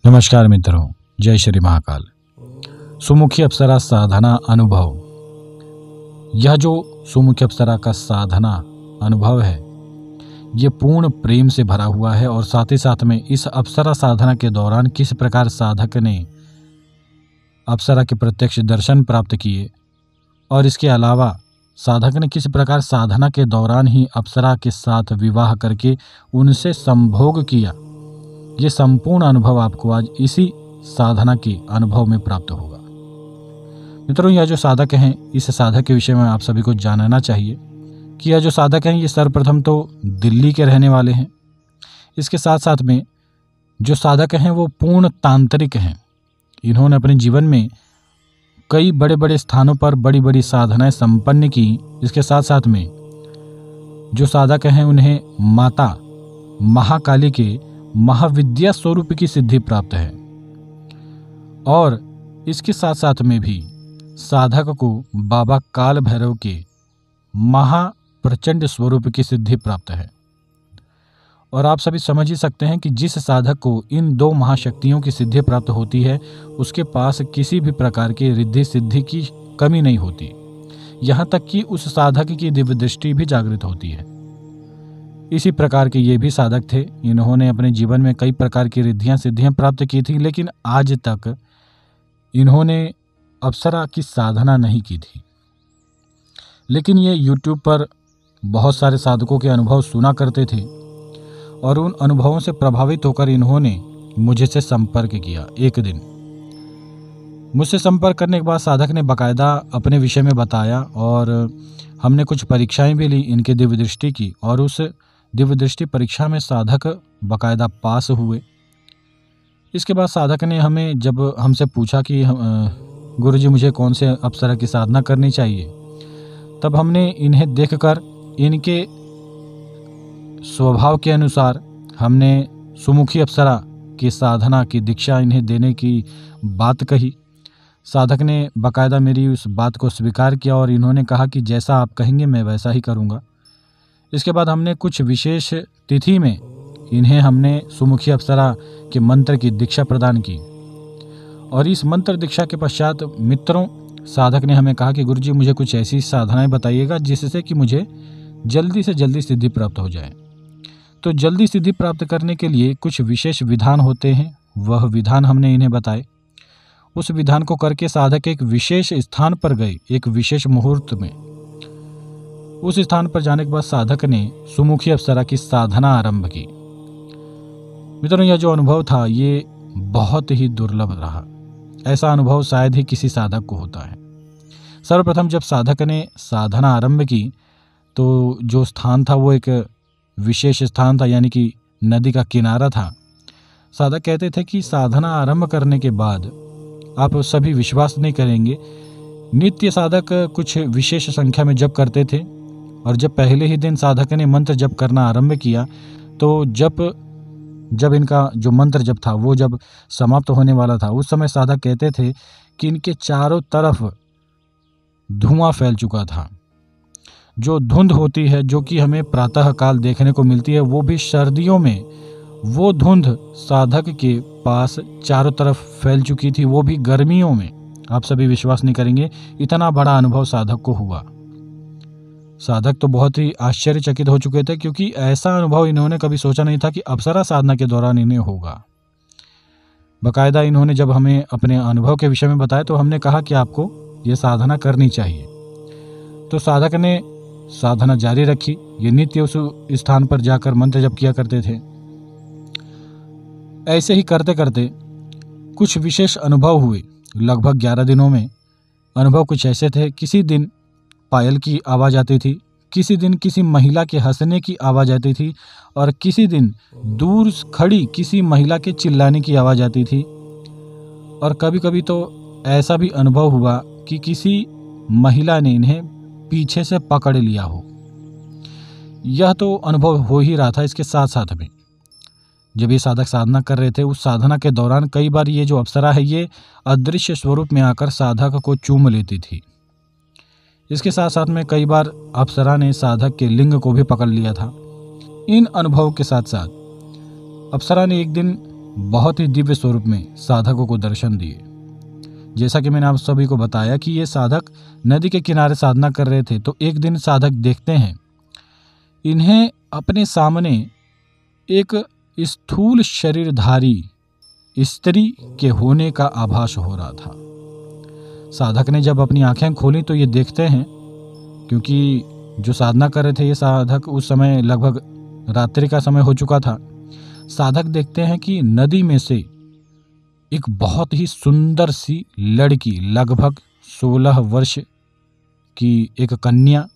नमस्कार मित्रों, जय श्री महाकाल। सुमुखी अप्सरा साधना अनुभव। यह जो सुमुखी अप्सरा का साधना अनुभव है, ये पूर्ण प्रेम से भरा हुआ है और साथ ही साथ में इस अप्सरा साधना के दौरान किस प्रकार साधक ने अप्सरा के प्रत्यक्ष दर्शन प्राप्त किए और इसके अलावा साधक ने किस प्रकार साधना के दौरान ही अप्सरा के साथ विवाह करके उनसे संभोग किया, ये संपूर्ण अनुभव आपको आज इसी साधना के अनुभव में प्राप्त होगा। मित्रों, यह जो साधक हैं, इस साधक के विषय में आप सभी को जानना चाहिए कि यह जो साधक हैं, ये सर्वप्रथम तो दिल्ली के रहने वाले हैं। इसके साथ साथ में जो साधक हैं वो पूर्ण तांत्रिक हैं। इन्होंने अपने जीवन में कई बड़े बड़े स्थानों पर बड़ी बड़ी साधनाएं संपन्न की। इसके साथ साथ में जो साधक हैं उन्हें माता महाकाली के महाविद्या स्वरूप की सिद्धि प्राप्त है और इसके साथ साथ में भी साधक को बाबा काल भैरव के महाप्रचंड स्वरूप की सिद्धि प्राप्त है। और आप सभी समझ ही सकते हैं कि जिस साधक को इन दो महाशक्तियों की सिद्धि प्राप्त होती है, उसके पास किसी भी प्रकार की रिद्धि सिद्धि की कमी नहीं होती। यहाँ तक कि उस साधक की दिव्य दृष्टि भी जागृत होती है। इसी प्रकार के ये भी साधक थे। इन्होंने अपने जीवन में कई प्रकार की रिद्धियां सिद्धियां प्राप्त की थी, लेकिन आज तक इन्होंने अप्सरा की साधना नहीं की थी। लेकिन ये YouTube पर बहुत सारे साधकों के अनुभव सुना करते थे और उन अनुभवों से प्रभावित होकर इन्होंने मुझसे संपर्क किया। एक दिन मुझसे संपर्क करने के बाद साधक ने बाकायदा अपने विषय में बताया और हमने कुछ परीक्षाएं भी ली इनके दिव्य दृष्टि की, और उस दिव्य दृष्टि परीक्षा में साधक बाकायदा पास हुए। इसके बाद साधक ने हमें जब हमसे पूछा कि गुरुजी मुझे कौन से अप्सरा की साधना करनी चाहिए, तब हमने इन्हें देखकर इनके स्वभाव के अनुसार हमने सुमुखी अप्सरा की साधना की दीक्षा इन्हें देने की बात कही। साधक ने बाकायदा मेरी उस बात को स्वीकार किया और इन्होंने कहा कि जैसा आप कहेंगे मैं वैसा ही करूँगा। इसके बाद हमने कुछ विशेष तिथि में इन्हें हमने सुमुखी अप्सरा के मंत्र की दीक्षा प्रदान की और इस मंत्र दीक्षा के पश्चात मित्रों साधक ने हमें कहा कि गुरुजी मुझे कुछ ऐसी साधनाएं बताइएगा जिससे कि मुझे जल्दी से जल्दी सिद्धि प्राप्त हो जाए। तो जल्दी सिद्धि प्राप्त करने के लिए कुछ विशेष विधान होते हैं, वह विधान हमने इन्हें बताए। उस विधान को करके साधक एक विशेष स्थान पर गए, एक विशेष मुहूर्त में। उस स्थान पर जाने के बाद साधक ने सुमुखी अप्सरा की साधना आरंभ की। मित्रों, यह जो अनुभव था ये बहुत ही दुर्लभ रहा। ऐसा अनुभव शायद ही किसी साधक को होता है। सर्वप्रथम जब साधक ने साधना आरंभ की तो जो स्थान था वो एक विशेष स्थान था, यानी कि नदी का किनारा था। साधक कहते थे कि साधना आरंभ करने के बाद आप सभी विश्वास नहीं करेंगे, नित्य साधक कुछ विशेष संख्या में जप करते थे और जब पहले ही दिन साधक ने मंत्र जप करना आरंभ किया तो जब इनका जो मंत्र जप था वो जब समाप्त होने वाला था, उस समय साधक कहते थे कि इनके चारों तरफ धुआं फैल चुका था। जो धुंध होती है, जो कि हमें प्रातः काल देखने को मिलती है, वो भी सर्दियों में वो धुंध साधक के पास चारों तरफ फैल चुकी थी, वो भी गर्मियों में। आप सभी विश्वास नहीं करेंगे, इतना बड़ा अनुभव साधक को हुआ। साधक तो बहुत ही आश्चर्यचकित हो चुके थे, क्योंकि ऐसा अनुभव इन्होंने कभी सोचा नहीं था कि अप्सरा साधना के दौरान इन्हें होगा। बाकायदा इन्होंने जब हमें अपने अनुभव के विषय में बताया तो हमने कहा कि आपको ये साधना करनी चाहिए। तो साधक ने साधना जारी रखी। ये नित्य उस स्थान पर जाकर मंत्र जप किया करते थे। ऐसे ही करते करते कुछ विशेष अनुभव हुए। लगभग 11 दिनों में अनुभव कुछ ऐसे थे। किसी दिन पायल की आवाज़ आती थी, किसी दिन किसी महिला के हंसने की आवाज़ आती थी और किसी दिन दूर खड़ी किसी महिला के चिल्लाने की आवाज़ आती थी। और कभी कभी तो ऐसा भी अनुभव हुआ कि किसी महिला ने इन्हें पीछे से पकड़ लिया हो। यह तो अनुभव हो ही रहा था। इसके साथ साथ में जब ये साधक साधना कर रहे थे, उस साधना के दौरान कई बार ये जो अप्सरा है ये अदृश्य स्वरूप में आकर साधक को चूम लेती थी। इसके साथ साथ में कई बार अप्सरा ने साधक के लिंग को भी पकड़ लिया था। इन अनुभवों के साथ साथ अप्सरा ने एक दिन बहुत ही दिव्य स्वरूप में साधकों को दर्शन दिए। जैसा कि मैंने आप सभी को बताया कि ये साधक नदी के किनारे साधना कर रहे थे, तो एक दिन साधक देखते हैं इन्हें अपने सामने एक स्थूल शरीरधारी स्त्री के होने का आभास हो रहा था। साधक ने जब अपनी आंखें खोली तो ये देखते हैं, क्योंकि जो साधना कर रहे थे ये साधक, उस समय लगभग रात्रि का समय हो चुका था। साधक देखते हैं कि नदी में से एक बहुत ही सुंदर सी लड़की, लगभग 16 वर्ष की एक कन्या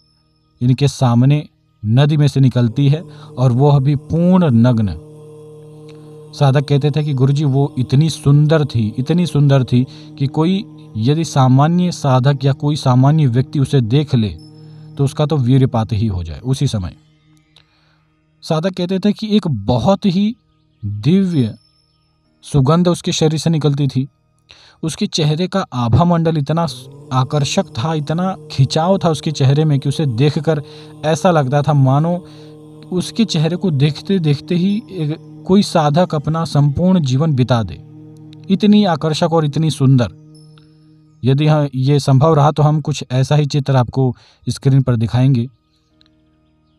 इनके सामने नदी में से निकलती है, और वह भी पूर्ण नग्न। साधक कहते थे कि गुरुजी वो इतनी सुंदर थी कि कोई यदि सामान्य साधक या कोई सामान्य व्यक्ति उसे देख ले तो उसका तो वीर्यपात ही हो जाए उसी समय। साधक कहते थे कि एक बहुत ही दिव्य सुगंध उसके शरीर से निकलती थी। उसके चेहरे का आभा मंडल इतना आकर्षक था, इतना खिंचाव था उसके चेहरे में कि उसे देखकर ऐसा लगता था मानो उसके चेहरे को देखते देखते ही कोई साधक अपना संपूर्ण जीवन बिता दे। इतनी आकर्षक और इतनी सुंदर। यदि ये संभव रहा तो हम कुछ ऐसा ही चित्र आपको स्क्रीन पर दिखाएंगे।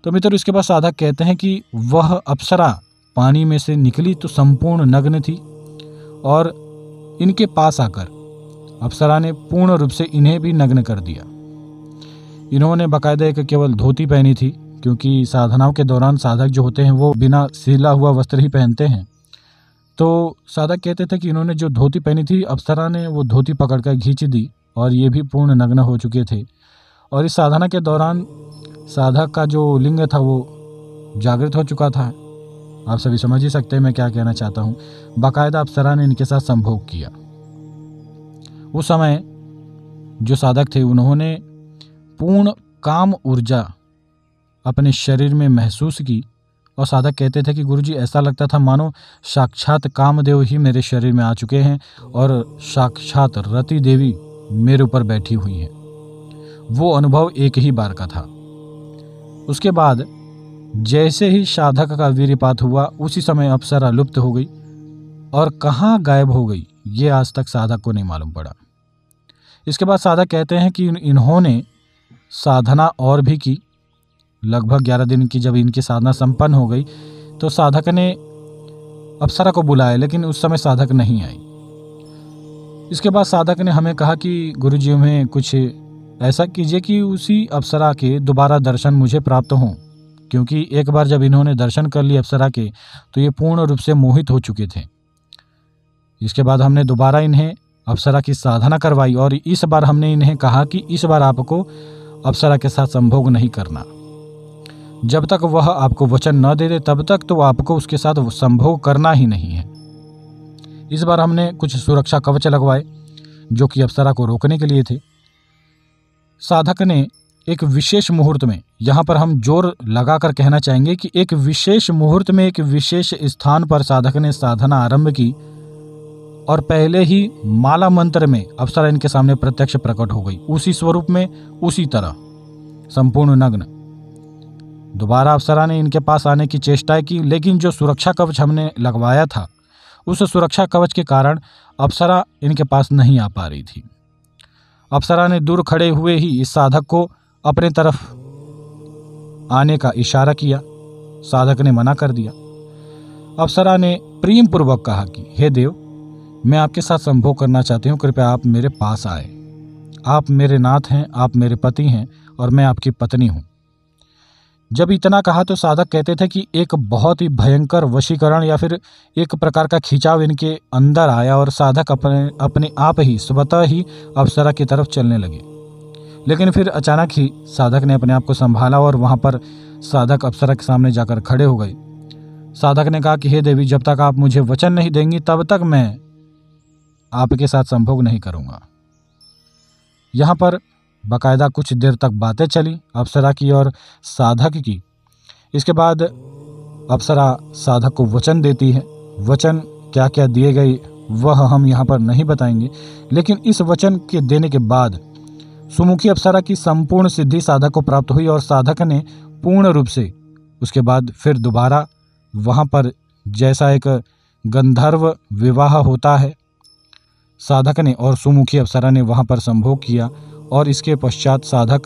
तो मित्रों, इसके बाद साधक कहते हैं कि वह अप्सरा पानी में से निकली तो संपूर्ण नग्न थी, और इनके पास आकर अप्सरा ने पूर्ण रूप से इन्हें भी नग्न कर दिया। इन्होंने बाकायदा एक केवल धोती पहनी थी, क्योंकि साधनाओं के दौरान साधक जो होते हैं वो बिना सिला हुआ वस्त्र ही पहनते हैं। तो साधक कहते थे कि इन्होंने जो धोती पहनी थी, अप्सरा ने वो धोती पकड़कर खींच दी और ये भी पूर्ण नग्न हो चुके थे। और इस साधना के दौरान साधक का जो लिंग था वो जागृत हो चुका था। आप सभी समझ ही सकते हैं मैं क्या कहना चाहता हूँ। बाकायदा अप्सरा ने इनके साथ संभोग किया। उस समय जो साधक थे उन्होंने पूर्ण काम ऊर्जा अपने शरीर में महसूस की, और साधक कहते थे कि गुरुजी ऐसा लगता था मानो साक्षात कामदेव ही मेरे शरीर में आ चुके हैं और साक्षात रति देवी मेरे ऊपर बैठी हुई हैं। वो अनुभव एक ही बार का था। उसके बाद जैसे ही साधक का वीर्यपात हुआ उसी समय अप्सरा लुप्त हो गई, और कहाँ गायब हो गई ये आज तक साधक को नहीं मालूम पड़ा। इसके बाद साधक कहते हैं कि इन्होंने साधना और भी की। लगभग 11 दिन की जब इनकी साधना संपन्न हो गई तो साधक ने अप्सरा को बुलाया, लेकिन उस समय साधक नहीं आई। इसके बाद साधक ने हमें कहा कि गुरुजी हमें कुछ ऐसा कीजिए कि उसी अप्सरा के दोबारा दर्शन मुझे प्राप्त हों, क्योंकि एक बार जब इन्होंने दर्शन कर लिए अप्सरा के तो ये पूर्ण रूप से मोहित हो चुके थे। इसके बाद हमने दोबारा इन्हें अप्सरा की साधना करवाई, और इस बार हमने इन्हें कहा कि इस बार आपको अप्सरा के साथ संभोग नहीं करना। जब तक वह आपको वचन न दे दे तब तक तो आपको उसके साथ संभोग करना ही नहीं है। इस बार हमने कुछ सुरक्षा कवच लगवाए जो कि अप्सरा को रोकने के लिए थे। साधक ने एक विशेष मुहूर्त में, यहाँ पर हम जोर लगाकर कहना चाहेंगे कि एक विशेष मुहूर्त में एक विशेष स्थान पर साधक ने साधना आरंभ की, और पहले ही माला मंत्र में अप्सरा इनके सामने प्रत्यक्ष प्रकट हो गई, उसी स्वरूप में, उसी तरह संपूर्ण नग्न। दोबारा अप्सरा ने इनके पास आने की चेष्टा की, लेकिन जो सुरक्षा कवच हमने लगवाया था उस सुरक्षा कवच के कारण अप्सरा इनके पास नहीं आ पा रही थी। अप्सरा ने दूर खड़े हुए ही इस साधक को अपने तरफ आने का इशारा किया। साधक ने मना कर दिया। अप्सरा ने प्रेम पूर्वक कहा कि हे देव, मैं आपके साथ संभोग करना चाहती हूँ, कृपया आप मेरे पास आए। आप मेरे नाथ हैं, आप मेरे पति हैं और मैं आपकी पत्नी हूँ। जब इतना कहा तो साधक कहते थे कि एक बहुत ही भयंकर वशीकरण या फिर एक प्रकार का खिंचाव इनके अंदर आया, और साधक अपने आप ही स्वतः ही अप्सरा की तरफ चलने लगे। लेकिन फिर अचानक ही साधक ने अपने आप को संभाला और वहाँ पर साधक अप्सरा के सामने जाकर खड़े हो गए। साधक ने कहा कि हे देवी, जब तक आप मुझे वचन नहीं देंगी तब तक मैं आपके साथ संभोग नहीं करूँगा। यहाँ पर बाकायदा कुछ देर तक बातें चली अप्सरा की और साधक की। इसके बाद अप्सरा साधक को वचन देती है। वचन क्या क्या दिए गए वह हम यहाँ पर नहीं बताएंगे, लेकिन इस वचन के देने के बाद सुमुखी अप्सरा की संपूर्ण सिद्धि साधक को प्राप्त हुई, और साधक ने पूर्ण रूप से उसके बाद फिर दोबारा वहाँ पर जैसा एक गंधर्व विवाह होता है। साधक ने और सुमुखी अप्सरा ने वहाँ पर संभोग किया और इसके पश्चात साधक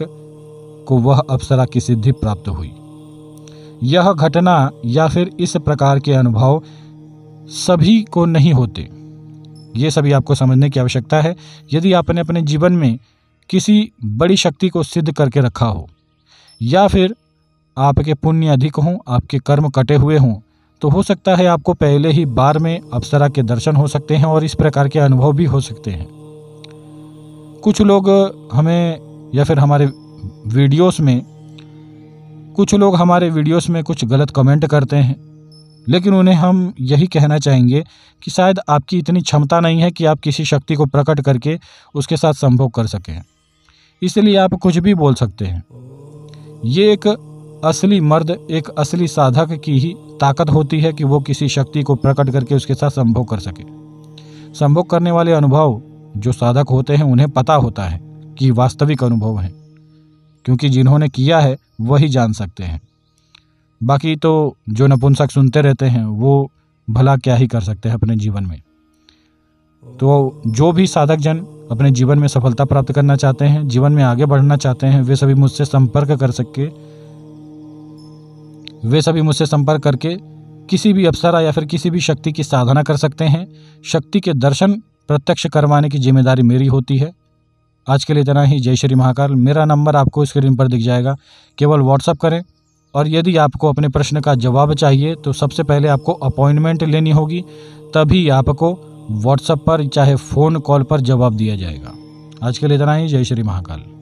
को वह अप्सरा की सिद्धि प्राप्त हुई। यह घटना या फिर इस प्रकार के अनुभव सभी को नहीं होते, ये सभी आपको समझने की आवश्यकता है। यदि आपने अपने जीवन में किसी बड़ी शक्ति को सिद्ध करके रखा हो या फिर आपके पुण्य अधिक हों, आपके कर्म कटे हुए हों, तो हो सकता है आपको पहले ही बार में अप्सरा के दर्शन हो सकते हैं और इस प्रकार के अनुभव भी हो सकते हैं। कुछ लोग हमें या फिर हमारे वीडियोस में कुछ गलत कमेंट करते हैं, लेकिन उन्हें हम यही कहना चाहेंगे कि शायद आपकी इतनी क्षमता नहीं है कि आप किसी शक्ति को प्रकट करके उसके साथ संभोग कर सकें, इसलिए आप कुछ भी बोल सकते हैं। ये एक असली मर्द, एक असली साधक की ही ताकत होती है कि वो किसी शक्ति को प्रकट करके उसके साथ संभोग कर सके। संभोग करने वाले अनुभव जो साधक होते हैं उन्हें पता होता है कि वास्तविक अनुभव हैं, क्योंकि जिन्होंने किया है वही जान सकते हैं। बाकी तो जो नपुंसक सुनते रहते हैं वो भला क्या ही कर सकते हैं अपने जीवन में। तो जो भी साधक जन अपने जीवन में सफलता प्राप्त करना चाहते हैं, जीवन में आगे बढ़ना चाहते हैं, वे सभी मुझसे संपर्क करके किसी भी अप्सरा या फिर किसी भी शक्ति की साधना कर सकते हैं। शक्ति के दर्शन प्रत्यक्ष करवाने की जिम्मेदारी मेरी होती है। आज के लिए इतना ही। जय श्री महाकाल। मेरा नंबर आपको स्क्रीन पर दिख जाएगा, केवल व्हाट्सअप करें। और यदि आपको अपने प्रश्न का जवाब चाहिए तो सबसे पहले आपको अपॉइंटमेंट लेनी होगी, तभी आपको व्हाट्सएप पर चाहे फ़ोन कॉल पर जवाब दिया जाएगा। आज के लिए इतना ही। जय श्री महाकाल।